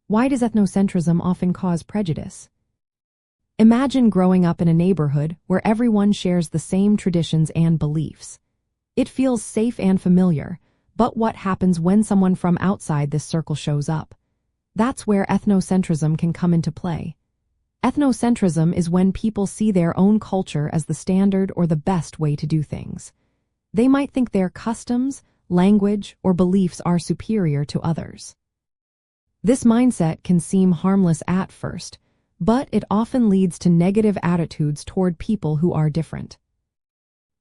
Why does ethnocentrism often cause prejudice? Imagine growing up in a neighborhood where everyone shares the same traditions and beliefs. It feels safe and familiar, but what happens when someone from outside this circle shows up? That's where ethnocentrism can come into play. Ethnocentrism is when people see their own culture as the standard or the best way to do things. They might think their customs, language, or beliefs are superior to others. This mindset can seem harmless at first, but it often leads to negative attitudes toward people who are different.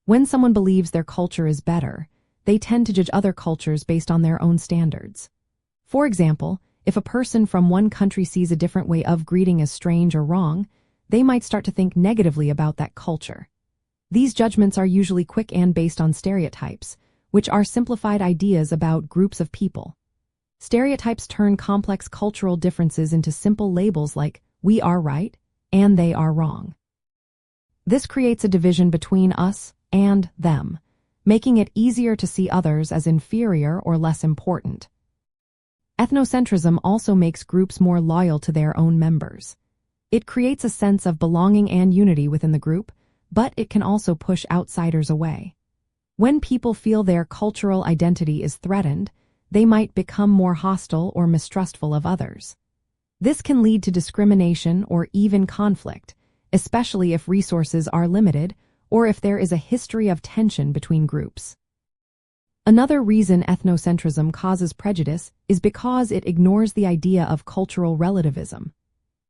When someone believes their culture is better, they tend to judge other cultures based on their own standards. For example, if a person from one country sees a different way of greeting as strange or wrong, they might start to think negatively about that culture. These judgments are usually quick and based on stereotypes, which are simplified ideas about groups of people. Stereotypes turn complex cultural differences into simple labels like "we are right" and "they are wrong." This creates a division between us and them, making it easier to see others as inferior or less important. Ethnocentrism also makes groups more loyal to their own members. It creates a sense of belonging and unity within the group, but it can also push outsiders away. When people feel their cultural identity is threatened, they might become more hostile or mistrustful of others. This can lead to discrimination or even conflict, especially if resources are limited or if there is a history of tension between groups. Another reason ethnocentrism causes prejudice is because it ignores the idea of cultural relativism.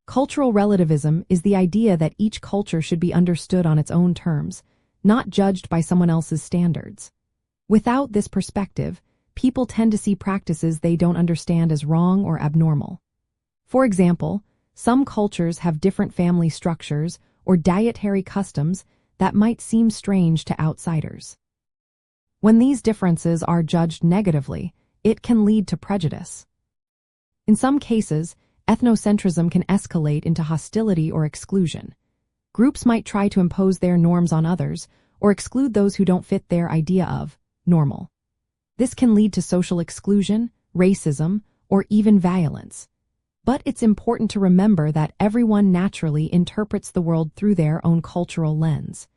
Cultural relativism is the idea that each culture should be understood on its own terms, not judged by someone else's standards. Without this perspective, people tend to see practices they don't understand as wrong or abnormal. For example, some cultures have different family structures or dietary customs that might seem strange to outsiders. When these differences are judged negatively, it can lead to prejudice. In some cases, ethnocentrism can escalate into hostility or exclusion. Groups might try to impose their norms on others or exclude those who don't fit their idea of normal. This can lead to social exclusion, racism, or even violence. But it's important to remember that everyone naturally interprets the world through their own cultural lens.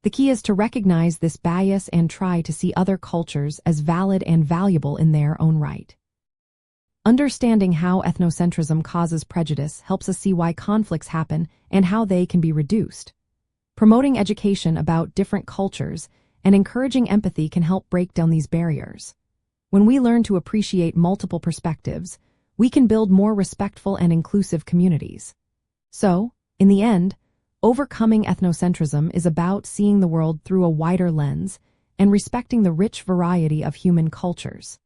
The key is to recognize this bias and try to see other cultures as valid and valuable in their own right. Understanding how ethnocentrism causes prejudice helps us see why conflicts happen and how they can be reduced. Promoting education about different cultures and encouraging empathy can help break down these barriers. When we learn to appreciate multiple perspectives, we can build more respectful and inclusive communities. So, in the end, overcoming ethnocentrism is about seeing the world through a wider lens and respecting the rich variety of human cultures.